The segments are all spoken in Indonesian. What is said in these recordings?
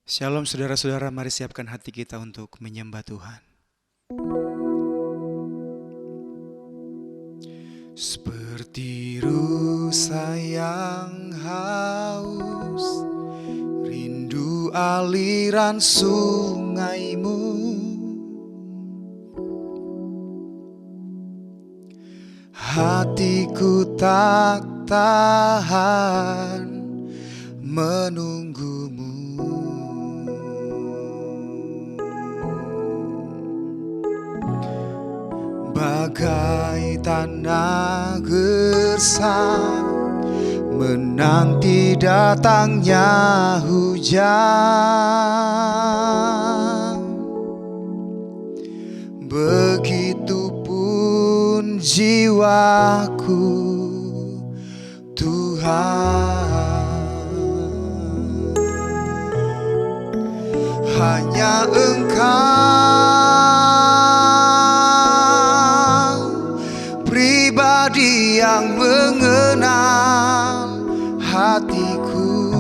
Shalom saudara-saudara, mari siapkan hati kita untuk menyembah Tuhan. Seperti rusa yang haus, rindu aliran sungaimu. Hatiku tak tahan menunggumu. Bagai tanah gersang menanti datangnya hujan, begitupun jiwaku, Tuhan. Hanya Engkau pribadi yang mengenal hatiku,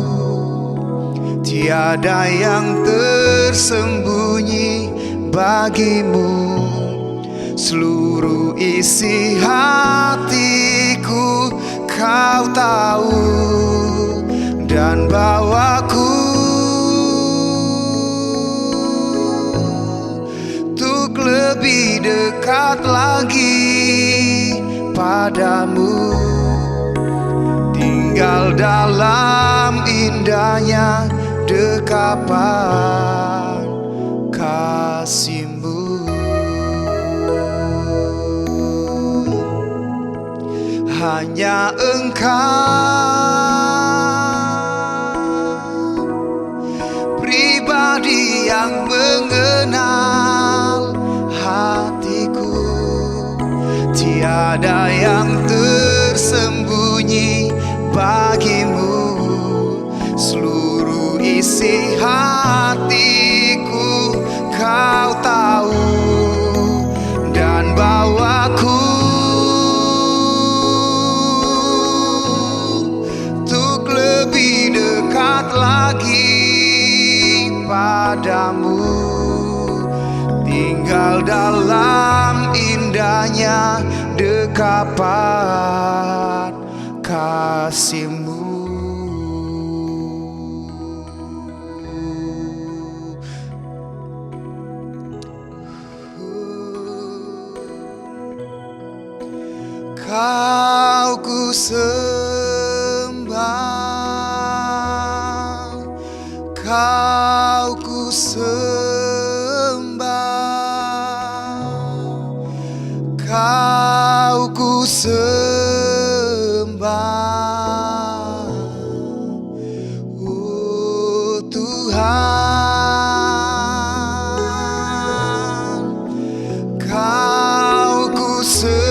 tiada yang tersembunyi bagimu. Seluruh isi hatiku Kau tahu, dan bawaku untuk lebih dekat lagi padamu, tinggal dalam indahnya dekapan kasih-Mu. Hanya Engkau pribadi yang mengenal hatiku, tiada yang tersembunyi bagimu. Seluruh isi hatiku Kau tahu, dan bawaku untuk lebih dekat lagi padamu, tinggal dalam indahnya dekapan kasih-Mu. Kau ku sembah, Kau ku sembah, Kau ku sembah, oh Tuhan. Kau ku sembah,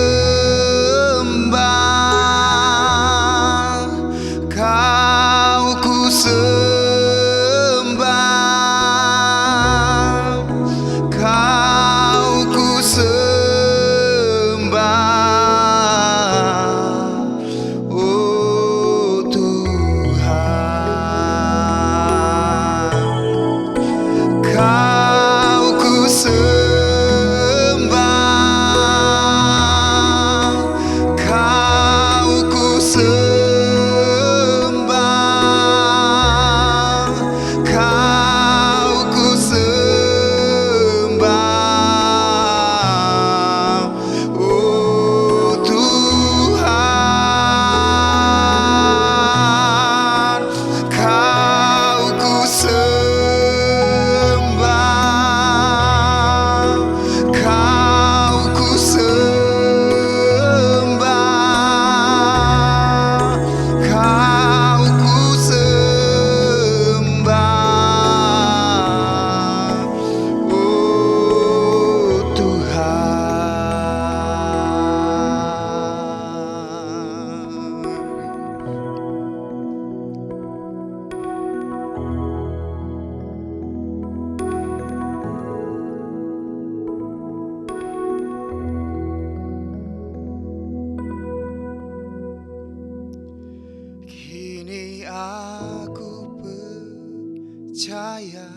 percaya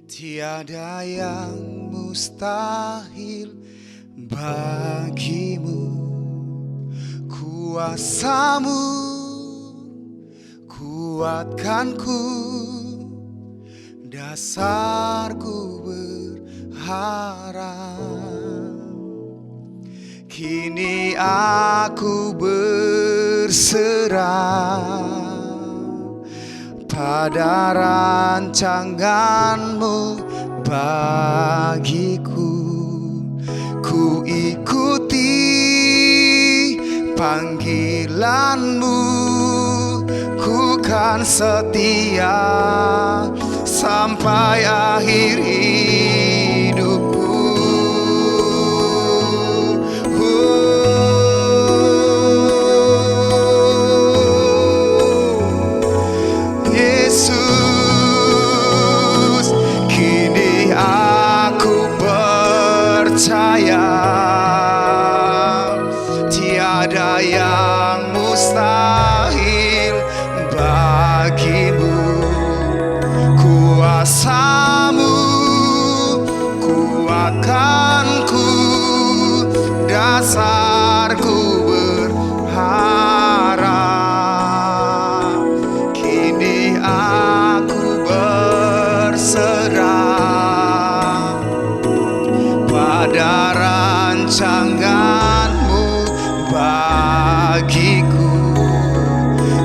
tiada yang mustahil bagimu. Kuasamu kuatkanku, dasarku berharap. Kini aku berserah pada rancanganmu bagiku. Ku ikuti panggilanmu, ku kan setia sampai akhir hidupku. Yesus, kini aku percaya tiada yang mustahil bagimu. Kuasamu kuatkanku, dasarku berharap. Kini aku berserah pada rancanganmu bagiku.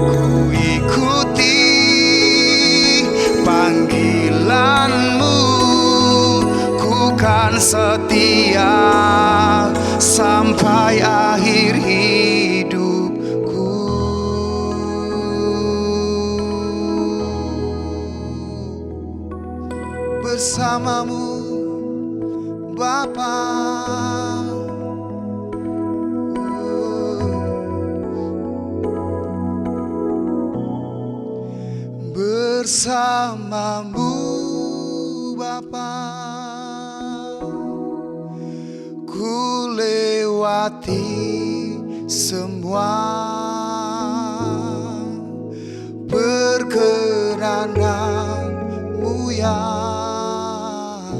Ku ikuti panggilanmu, ku kan setia sampai akhir hidupku. Bersamamu Bapa, bersamamu Bapa, ku lewati semua perkenananmu yang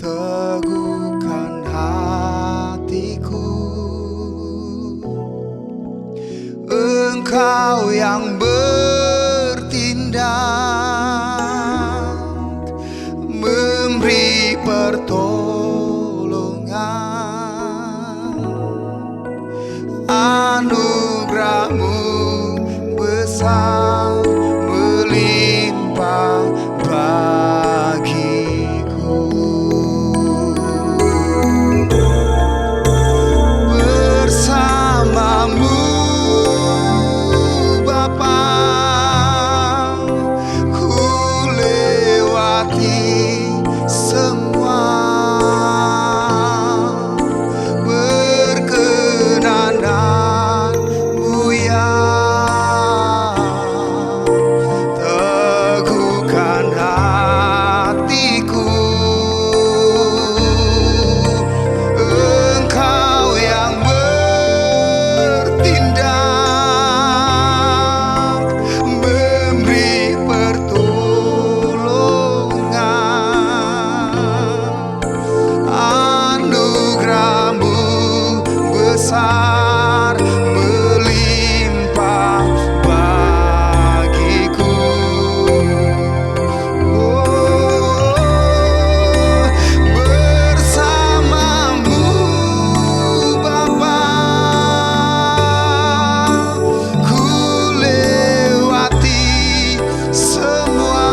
teguhkan hatiku. Engkau yang bertindak, memberi pertolongan. Anugerahmu besar melimpah bagiku. Bersamamu Bapa, ku lewati semua perkenananmu yang teguhkan hatiku. Engkau yang bertindak, memberi pertolongan. Anugerahmu besar melimpah bagiku. Bersamamu Bapa, ku lewati semua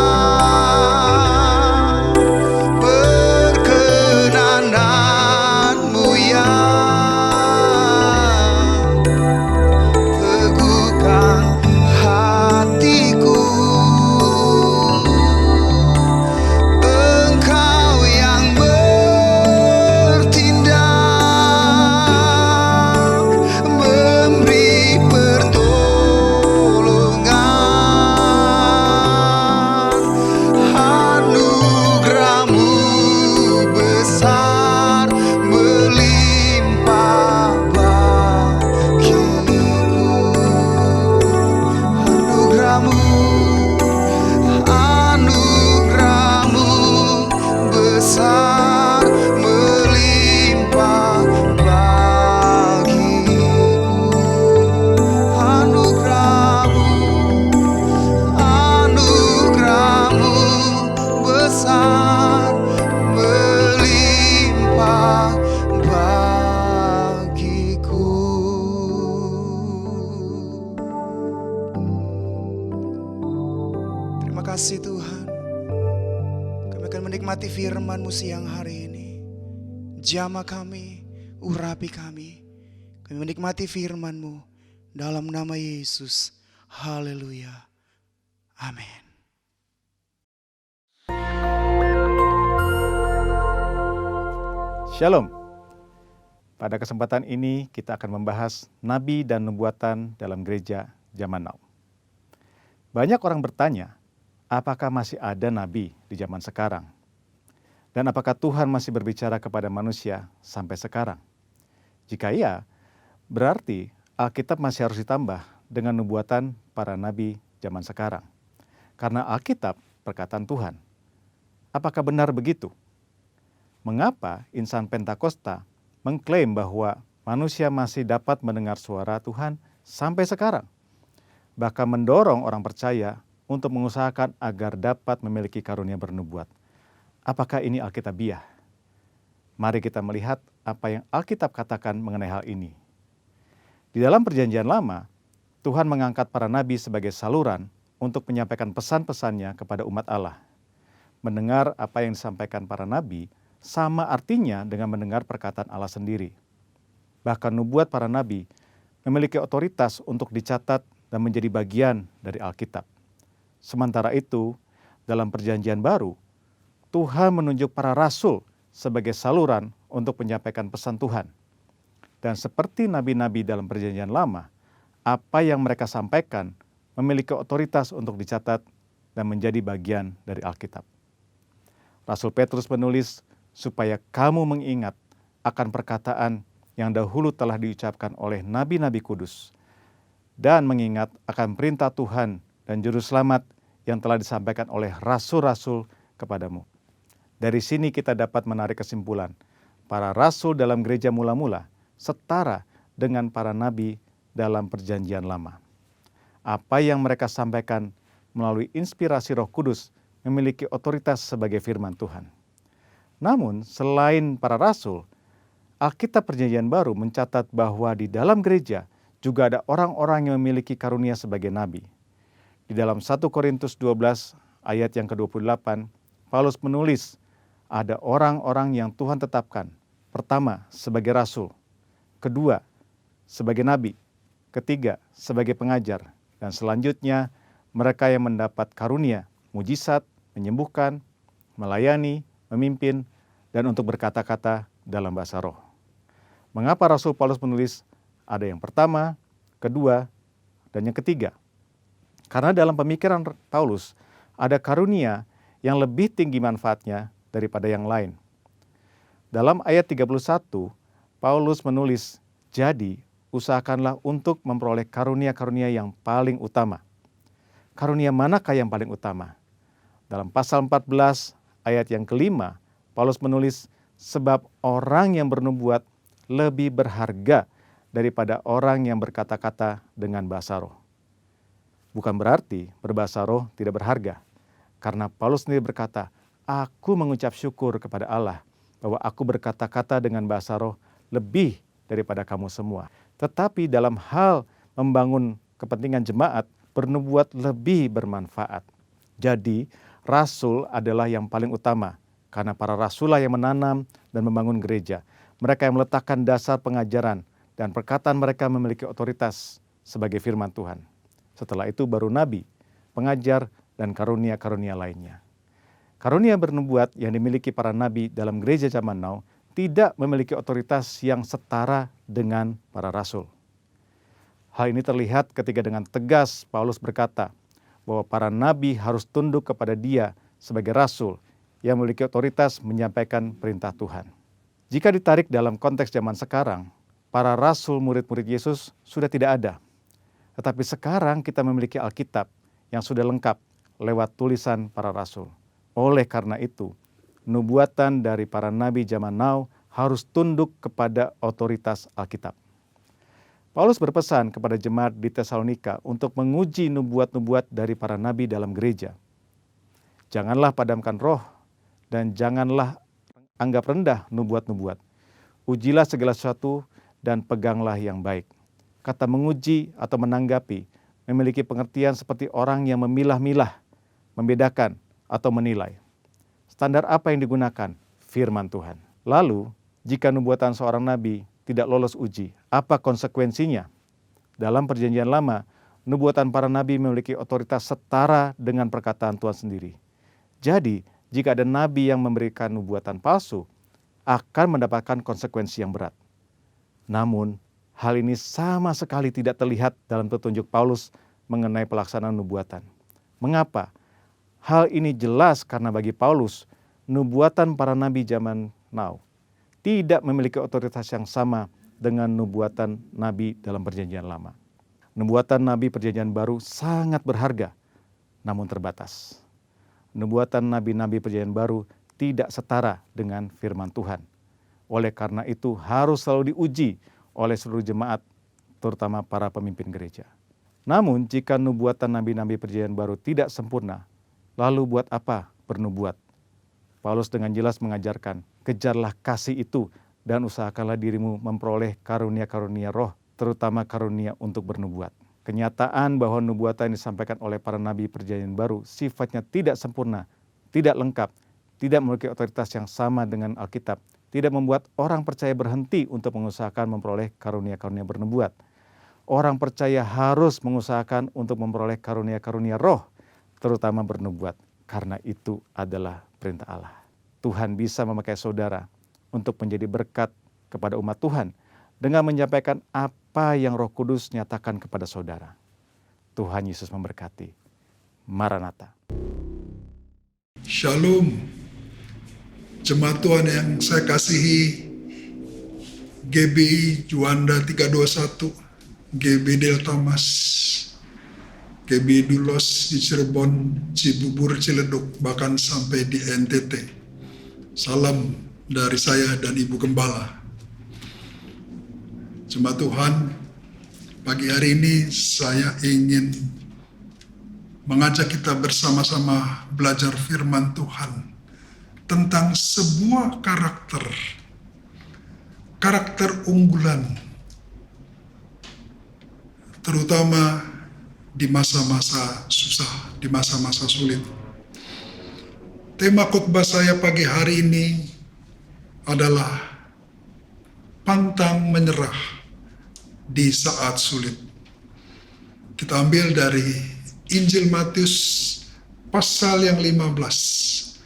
perkenananmu yang kasih Tuhan. Kami akan menikmati firman-Mu siang hari ini. Jamah kami, urapi kami. Kami menikmati firman-Mu dalam nama Yesus. Haleluya. Amin. Shalom. Pada kesempatan ini kita akan membahas nabi dan nubuatan dalam gereja zaman now. Banyak orang bertanya, apakah masih ada nabi di zaman sekarang? Dan apakah Tuhan masih berbicara kepada manusia sampai sekarang? Jika iya, berarti Alkitab masih harus ditambah dengan nubuatan para nabi zaman sekarang. Karena Alkitab perkataan Tuhan. Apakah benar begitu? Mengapa insan Pentakosta mengklaim bahwa manusia masih dapat mendengar suara Tuhan sampai sekarang? Bahkan mendorong orang percaya untuk mengusahakan agar dapat memiliki karunia bernubuat. Apakah ini Alkitabiah? Mari kita melihat apa yang Alkitab katakan mengenai hal ini. Di dalam Perjanjian Lama, Tuhan mengangkat para nabi sebagai saluran untuk menyampaikan pesan-pesannya kepada umat Allah. Mendengar apa yang disampaikan para nabi sama artinya dengan mendengar perkataan Allah sendiri. Bahkan nubuat para nabi memiliki otoritas untuk dicatat dan menjadi bagian dari Alkitab. Sementara itu, dalam Perjanjian Baru, Tuhan menunjuk para rasul sebagai saluran untuk menyampaikan pesan Tuhan. Dan seperti nabi-nabi dalam Perjanjian Lama, apa yang mereka sampaikan memiliki otoritas untuk dicatat dan menjadi bagian dari Alkitab. Rasul Petrus menulis, supaya kamu mengingat akan perkataan yang dahulu telah diucapkan oleh nabi-nabi kudus, dan mengingat akan perintah Tuhan dan juru selamat yang telah disampaikan oleh rasul-rasul kepadamu. Dari sini kita dapat menarik kesimpulan, para rasul dalam gereja mula-mula setara dengan para nabi dalam Perjanjian Lama. Apa yang mereka sampaikan melalui inspirasi Roh Kudus memiliki otoritas sebagai firman Tuhan. Namun, selain para rasul, Alkitab Perjanjian Baru mencatat bahwa di dalam gereja juga ada orang-orang yang memiliki karunia sebagai nabi. Di dalam 1 Korintus 12 ayat yang ke-28, Paulus menulis, ada orang-orang yang Tuhan tetapkan. Pertama, sebagai rasul. Kedua, sebagai nabi. Ketiga, sebagai pengajar. Dan selanjutnya, mereka yang mendapat karunia, mujizat, menyembuhkan, melayani, memimpin, dan untuk berkata-kata dalam bahasa roh. Mengapa Rasul Paulus menulis ada yang pertama, kedua, dan yang ketiga? Karena dalam pemikiran Paulus ada karunia yang lebih tinggi manfaatnya daripada yang lain. Dalam ayat 31, Paulus menulis, jadi usahakanlah untuk memperoleh karunia-karunia yang paling utama. Karunia manakah yang paling utama? Dalam pasal 14 ayat yang kelima, Paulus menulis, sebab orang yang bernubuat lebih berharga daripada orang yang berkata-kata dengan bahasa roh. Bukan berarti berbahasa roh tidak berharga. Karena Paulus sendiri berkata, aku mengucap syukur kepada Allah bahwa aku berkata-kata dengan bahasa roh lebih daripada kamu semua. Tetapi dalam hal membangun kepentingan jemaat, bernubuat lebih bermanfaat. Jadi, rasul adalah yang paling utama, karena para rasul yang menanam dan membangun gereja. Mereka yang meletakkan dasar pengajaran dan perkataan mereka memiliki otoritas sebagai firman Tuhan. Setelah itu baru nabi, pengajar, dan karunia-karunia lainnya. Karunia bernubuat yang dimiliki para nabi dalam gereja zaman now tidak memiliki otoritas yang setara dengan para rasul. Hal ini terlihat ketika dengan tegas Paulus berkata bahwa para nabi harus tunduk kepada dia sebagai rasul yang memiliki otoritas menyampaikan perintah Tuhan. Jika ditarik dalam konteks zaman sekarang, para rasul murid-murid Yesus sudah tidak ada. Tetapi sekarang kita memiliki Alkitab yang sudah lengkap lewat tulisan para rasul. Oleh karena itu, nubuatan dari para nabi zaman now harus tunduk kepada otoritas Alkitab. Paulus berpesan kepada jemaat di Tesalonika untuk menguji nubuat-nubuat dari para nabi dalam gereja. Janganlah padamkan roh, dan janganlah anggap rendah nubuat-nubuat. Ujilah segala sesuatu dan peganglah yang baik. Kata menguji atau menanggapi memiliki pengertian seperti orang yang memilah-milah, membedakan atau menilai. Standar apa yang digunakan? Firman Tuhan. Lalu, jika nubuatan seorang nabi tidak lolos uji, apa konsekuensinya? Dalam Perjanjian Lama, nubuatan para nabi memiliki otoritas setara dengan perkataan Tuhan sendiri. Jadi, jika ada nabi yang memberikan nubuatan palsu, akan mendapatkan konsekuensi yang berat. Namun, hal ini sama sekali tidak terlihat dalam petunjuk Paulus mengenai pelaksanaan nubuatan. Mengapa? Hal ini jelas karena bagi Paulus, nubuatan para nabi zaman now tidak memiliki otoritas yang sama dengan nubuatan nabi dalam Perjanjian Lama. Nubuatan nabi Perjanjian Baru sangat berharga, namun terbatas. Nubuatan nabi-nabi Perjanjian Baru tidak setara dengan firman Tuhan. Oleh karena itu harus selalu diuji oleh seluruh jemaat, terutama para pemimpin gereja. Namun jika nubuatan nabi-nabi Perjanjian Baru tidak sempurna, lalu buat apa bernubuat? Paulus dengan jelas mengajarkan, kejarlah kasih itu dan usahakanlah dirimu memperoleh karunia-karunia roh, terutama karunia untuk bernubuat. Kenyataan bahwa nubuatan yang disampaikan oleh para nabi Perjanjian Baru sifatnya tidak sempurna, tidak lengkap, tidak memiliki otoritas yang sama dengan Alkitab, tidak membuat orang percaya berhenti untuk mengusahakan memperoleh karunia-karunia bernubuat. Orang percaya harus mengusahakan untuk memperoleh karunia-karunia roh, terutama bernubuat, karena itu adalah perintah Allah. Tuhan bisa memakai saudara untuk menjadi berkat kepada umat Tuhan dengan menyampaikan apa yang Roh Kudus nyatakan kepada saudara. Tuhan Yesus memberkati. Maranatha. Shalom, jemaat Tuhan yang saya kasihi, GBI Juanda 321, GB Delta Mas, GB Dulos di Cirebon, Cibubur, Ciledug, bahkan sampai di NTT. Salam dari saya dan Ibu Gembala. Jemaat Tuhan, pagi hari ini saya ingin mengajak kita bersama-sama belajar firman Tuhan tentang sebuah karakter unggulan, terutama di masa-masa susah, di masa-masa sulit. Tema khotbah saya pagi hari ini adalah pantang menyerah di saat sulit. Kita ambil dari Injil Matius pasal yang 15,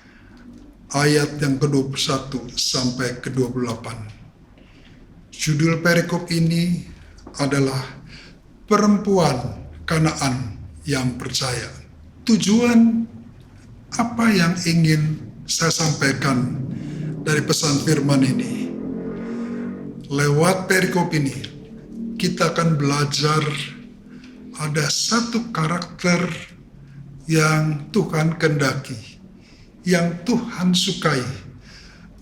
ayat yang ke-21 sampai ke-28. Judul perikop ini adalah perempuan Kanaan yang percaya. Tujuan apa yang ingin saya sampaikan dari pesan firman ini? Lewat perikop ini, kita akan belajar ada satu karakter yang Tuhan kehendaki, yang Tuhan sukai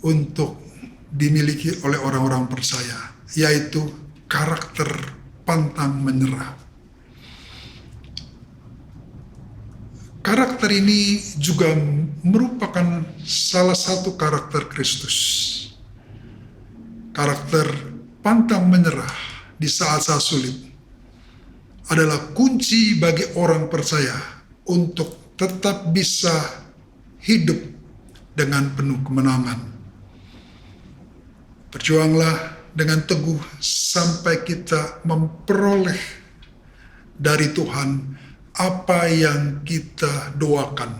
untuk dimiliki oleh orang-orang percaya, yaitu karakter pantang menyerah. Karakter ini juga merupakan salah satu karakter Kristus. Karakter pantang menyerah di saat-saat sulit adalah kunci bagi orang percaya untuk tetap bisa hidup dengan penuh kemenangan. Berjuanglah dengan teguh sampai kita memperoleh dari Tuhan apa yang kita doakan,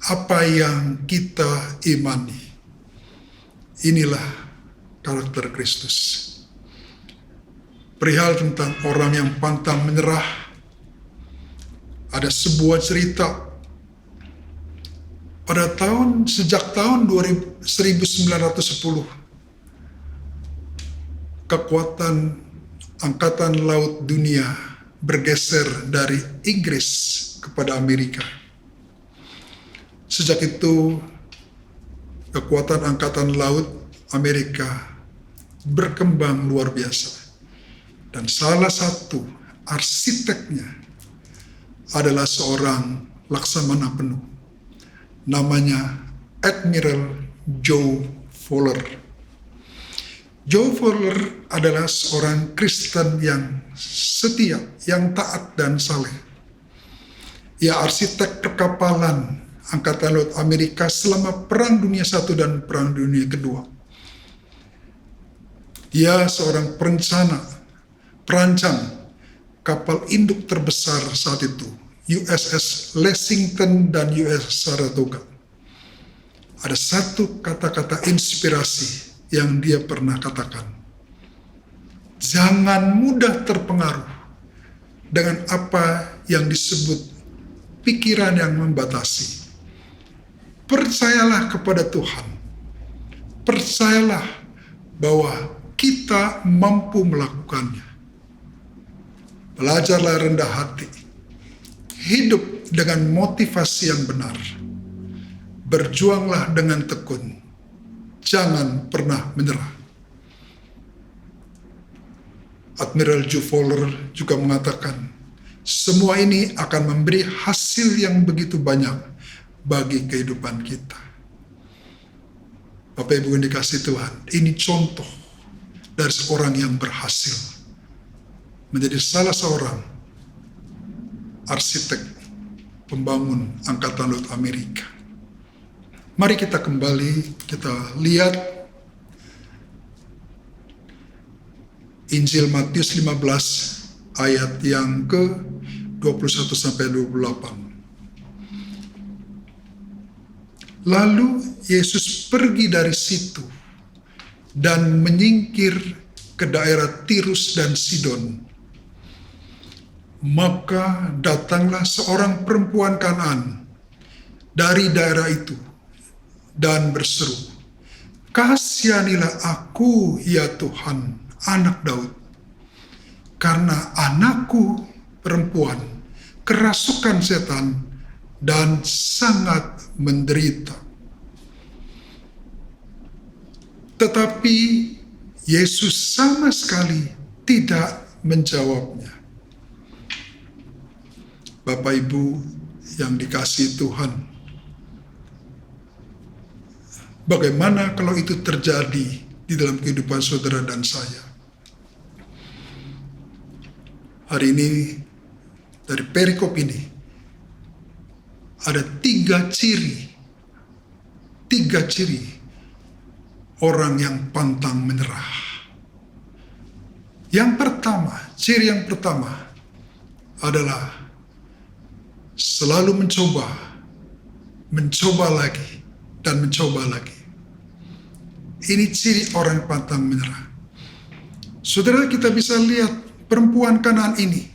apa yang kita imani. Inilah karakter Kristus. Perihal tentang orang yang pantang menyerah, ada sebuah cerita pada sejak tahun 1910, kekuatan angkatan laut dunia bergeser dari Inggris kepada Amerika. Sejak itu, kekuatan angkatan laut Amerika berkembang luar biasa. Dan salah satu arsiteknya adalah seorang laksamana penuh. Namanya Admiral Joe Fuller. Joe Fuller adalah seorang Kristen yang setia, yang taat dan saleh. Ia arsitek perkapalan Angkatan Laut Amerika selama Perang Dunia I dan Perang Dunia II. Dia seorang perancang kapal induk terbesar saat itu, USS Lexington dan USS Saratoga. Ada satu kata-kata inspirasi yang dia pernah katakan. Jangan mudah terpengaruh dengan apa yang disebut pikiran yang membatasi. Percayalah kepada Tuhan. Percayalah bahwa kita mampu melakukannya. Belajarlah rendah hati. Hidup dengan motivasi yang benar. Berjuanglah dengan tekun. Jangan pernah menyerah. Admiral Joe Fowler juga mengatakan, semua ini akan memberi hasil yang begitu banyak bagi kehidupan kita. Bapak Ibu yang dikasihi Tuhan, ini contoh dari seorang yang berhasil menjadi salah seorang arsitek pembangun Angkatan Laut Amerika. Mari kita kembali, kita lihat Injil Matius 15 ayat yang ke-21 sampai 28. Lalu Yesus pergi dari situ dan menyingkir ke daerah Tirus dan Sidon. Maka datanglah seorang perempuan Kanaan dari daerah itu dan berseru, "Kasihanilah aku, ya Tuhan, anak Daud, karena anakku perempuan kerasukan setan dan sangat menderita." Tetapi Yesus sama sekali tidak menjawabnya. Bapak Ibu yang dikasihi Tuhan, bagaimana kalau itu terjadi di dalam kehidupan saudara dan saya? Hari ini, dari perikop ini, ada tiga ciri orang yang pantang menyerah. Ciri yang pertama adalah selalu mencoba lagi, dan mencoba lagi. Ini ciri orang yang pantang menyerah. Saudara, kita bisa lihat perempuan Kanaan ini.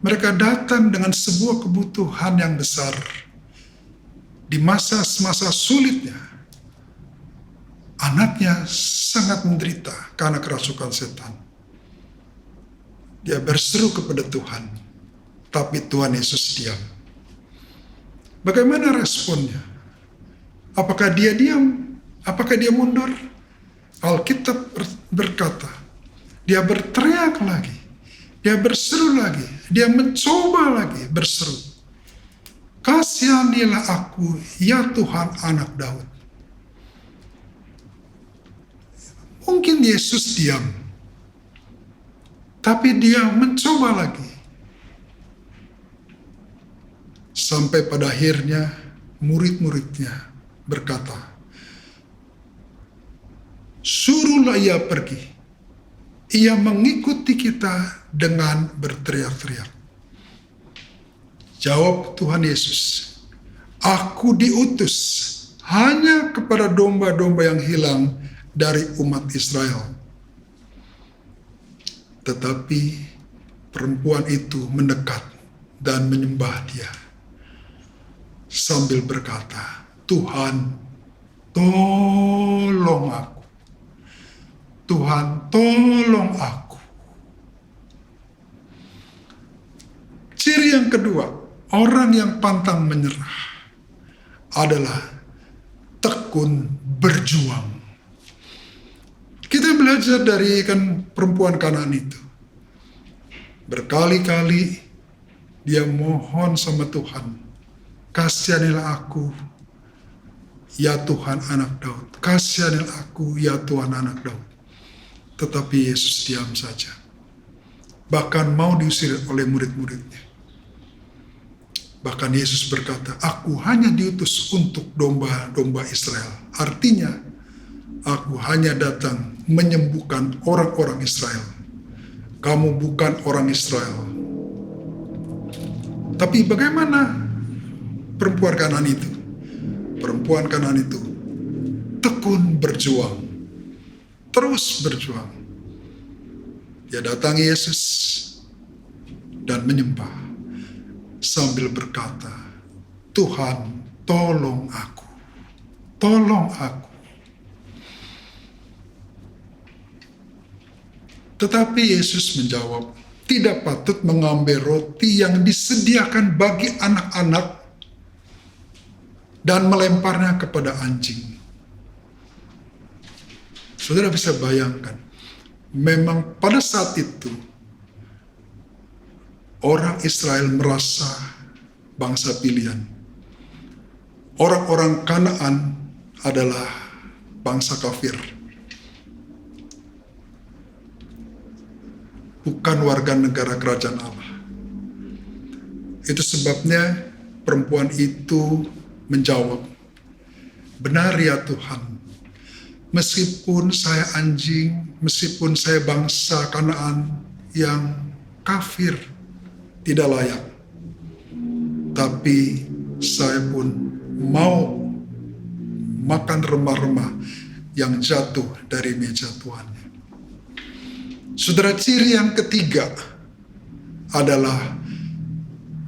Mereka datang dengan sebuah kebutuhan yang besar. Di masa-masa sulitnya, anaknya sangat menderita karena kerasukan setan. Dia berseru kepada Tuhan, tapi Tuhan Yesus diam. Bagaimana responnya? Apakah dia diam? Apakah dia mundur? Alkitab berkata, dia berteriak lagi, dia berseru lagi, dia mencoba lagi berseru, "Kasihanilah aku, ya Tuhan, anak Daud." Mungkin Yesus diam, tapi dia mencoba lagi. Sampai pada akhirnya murid-muridnya berkata, "Suruhlah ia pergi." Ia mengikuti kita dengan berteriak-teriak. Jawab Tuhan Yesus, "Aku diutus hanya kepada domba-domba yang hilang dari umat Israel." Tetapi perempuan itu mendekat dan menyembah dia sambil berkata, "Tuhan, tolong aku. Tuhan, tolong aku." Ciri yang kedua, orang yang pantang menyerah adalah tekun berjuang. Kita belajar dari perempuan Kanaan itu. Berkali-kali dia mohon sama Tuhan, "Kasihanilah aku, ya Tuhan, anak Daud. Kasihanilah aku, ya Tuhan, anak Daud." Tetapi Yesus diam saja. Bahkan mau diusir oleh murid-muridnya. Bahkan Yesus berkata, aku hanya diutus untuk domba-domba Israel. Artinya, aku hanya datang menyembuhkan orang-orang Israel. Kamu bukan orang Israel. Tapi bagaimana perempuan Kanaan itu? Perempuan Kanaan itu tekun berjuang. Terus berjuang. Dia datangi Yesus dan menyembah sambil berkata, Tuhan, tolong aku. Tolong aku. Tetapi Yesus menjawab, tidak patut mengambil roti yang disediakan bagi anak-anak dan melemparnya kepada anjing. Saudara bisa bayangkan, memang pada saat itu, orang Israel merasa bangsa pilihan. Orang-orang Kanaan adalah bangsa kafir. Bukan warga negara kerajaan Allah. Itu sebabnya perempuan itu menjawab, benar ya Tuhan, meskipun saya anjing, meskipun saya bangsa Kanaan yang kafir, tidak layak, tapi saya pun mau makan remah-remah yang jatuh dari meja Tuhannya. Saudara, ciri yang ketiga adalah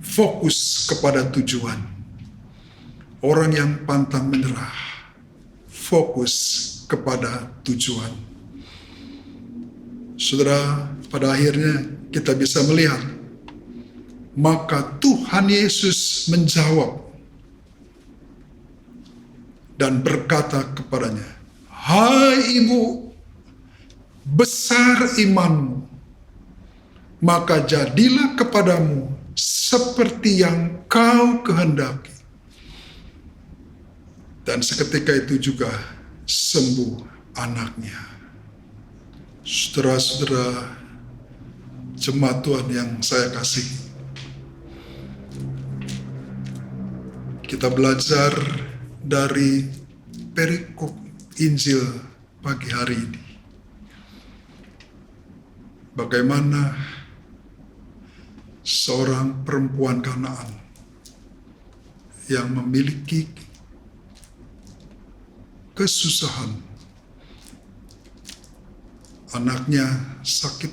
fokus kepada tujuan. Orang yang pantang menyerah, fokus kepada tujuan. Saudara, pada akhirnya kita bisa melihat, maka Tuhan Yesus menjawab dan berkata kepadanya, hai ibu, besar imanmu, maka jadilah kepadamu seperti yang kau kehendaki. Dan seketika itu juga sembuh anaknya. Saudara-saudara jemaat Tuhan yang saya kasihi, kita belajar dari perikop Injil pagi hari ini. Bagaimana seorang perempuan Kanaan yang memiliki kesusahan, anaknya sakit,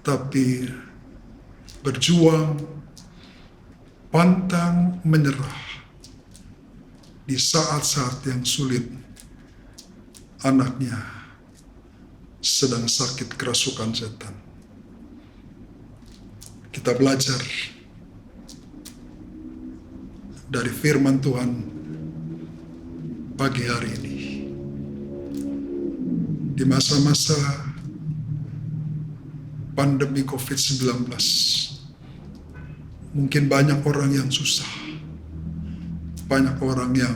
tapi berjuang, pantang menyerah di saat-saat yang sulit. Anaknya sedang sakit kerasukan setan. Kita belajar dari firman Tuhan pagi hari ini. Di masa-masa pandemi COVID-19, mungkin banyak orang yang susah, banyak orang yang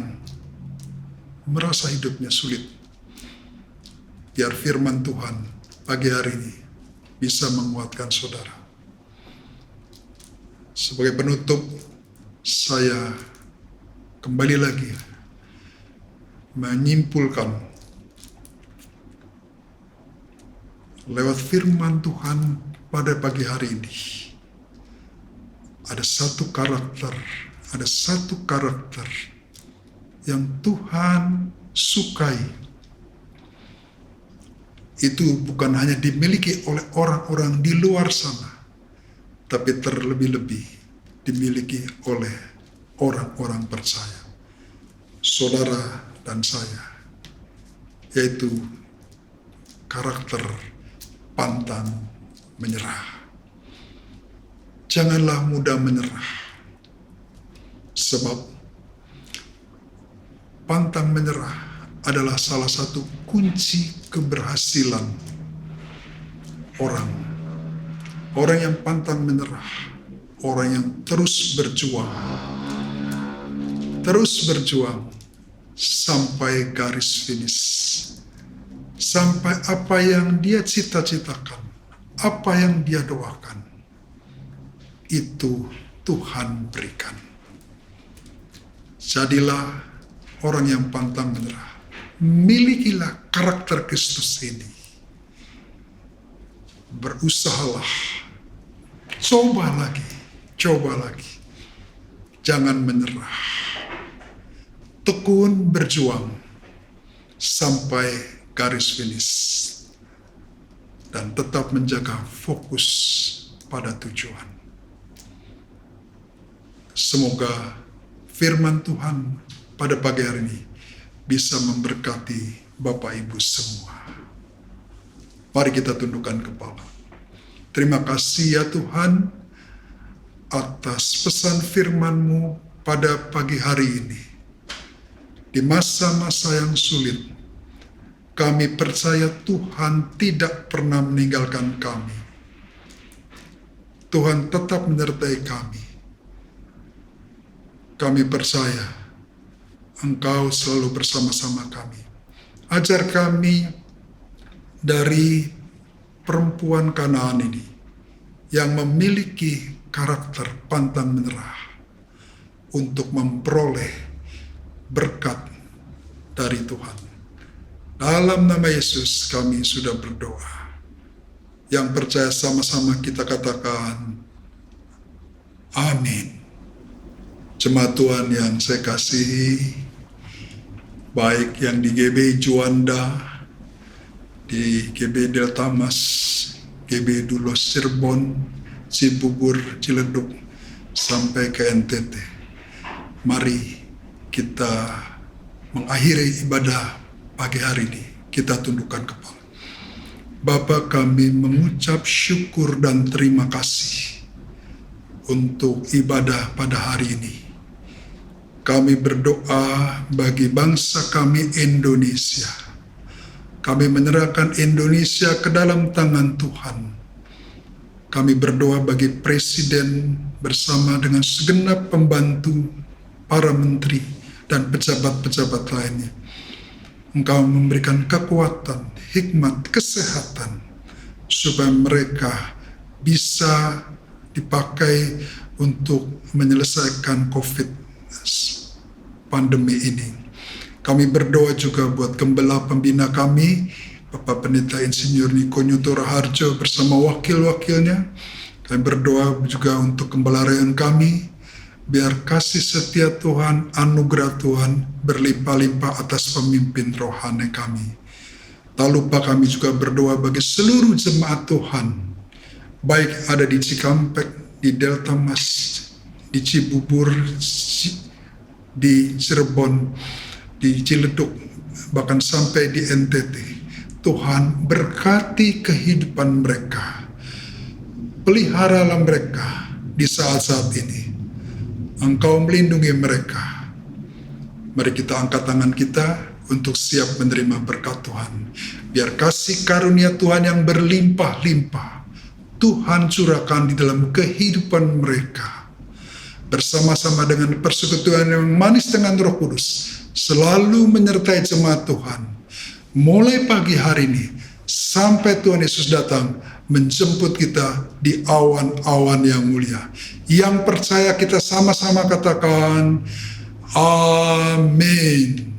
merasa hidupnya sulit. Biar firman Tuhan pagi hari ini bisa menguatkan saudara. Sebagai penutup, saya kembali lagi menyimpulkan lewat firman Tuhan pada pagi hari ini. Ada satu karakter yang Tuhan sukai. Itu bukan hanya dimiliki oleh orang-orang di luar sana, tapi terlebih-lebih dimiliki oleh orang-orang percaya, saudara dan saya, yaitu karakter pantang menyerah. Janganlah mudah menyerah, sebab pantang menyerah adalah salah satu kunci keberhasilan orang. Orang yang pantang menyerah, orang yang terus berjuang sampai garis finish, sampai apa yang dia cita-citakan, apa yang dia doakan itu Tuhan berikan. Jadilah orang yang pantang menyerah. Milikilah karakter Kristus ini. Berusahalah. Coba lagi. Jangan menyerah. Tekun berjuang sampai garis finish. Dan tetap menjaga fokus pada tujuan. Semoga firman Tuhan pada pagi hari ini bisa memberkati Bapak Ibu semua. Mari kita tundukkan kepala. Terima kasih ya Tuhan atas pesan firman-Mu pada pagi hari ini. Di masa-masa yang sulit, kami percaya Tuhan tidak pernah meninggalkan kami. Tuhan tetap menyertai kami. Kami percaya Engkau selalu bersama-sama kami. Ajar kami dari perempuan Kanaan ini yang memiliki karakter pantang menyerah untuk memperoleh berkat dari Tuhan. Dalam nama Yesus kami sudah berdoa. Yang percaya sama-sama kita katakan, amin. Jemaat Tuhan yang saya kasihi, baik yang di GB Juanda, di GB Delta Mas, GB Dulos Cirebon, Cibubur, Ciledug, sampai ke NTT. Mari kita mengakhiri ibadah pagi hari ini. Kita tundukkan kepala. Bapa, kami mengucap syukur dan terima kasih untuk ibadah pada hari ini. Kami berdoa bagi bangsa kami Indonesia. Kami menyerahkan Indonesia ke dalam tangan Tuhan. Kami berdoa bagi Presiden bersama dengan segenap pembantu, para menteri, dan pejabat-pejabat lainnya. Engkau memberikan kekuatan, hikmat, kesehatan, supaya mereka bisa dipakai untuk menyelesaikan COVID pandemi ini. Kami berdoa juga buat gembala pembina kami, Bapak Pendeta Insinyur Niko Nyuto Raharjo bersama wakil-wakilnya. Kami berdoa juga untuk gembala rayon kami, biar kasih setia Tuhan, anugerah Tuhan berlimpah-limpah atas pemimpin rohani kami. Tak lupa kami juga berdoa bagi seluruh jemaat Tuhan, baik ada di Cikampek, di Delta Mas, di Cibubur, di Cirebon, di Ciledug, bahkan sampai di NTT. Tuhan berkati kehidupan mereka. Peliharalah mereka di saat-saat ini. Engkau melindungi mereka. Mari kita angkat tangan kita untuk siap menerima berkat Tuhan. Biar kasih karunia Tuhan yang berlimpah-limpah Tuhan curahkan di dalam kehidupan mereka. Bersama-sama dengan persekutuan yang manis dengan Roh Kudus, selalu menyertai jemaat Tuhan. Mulai pagi hari ini, sampai Tuhan Yesus datang, menjemput kita di awan-awan yang mulia. Yang percaya kita sama-sama katakan, amin.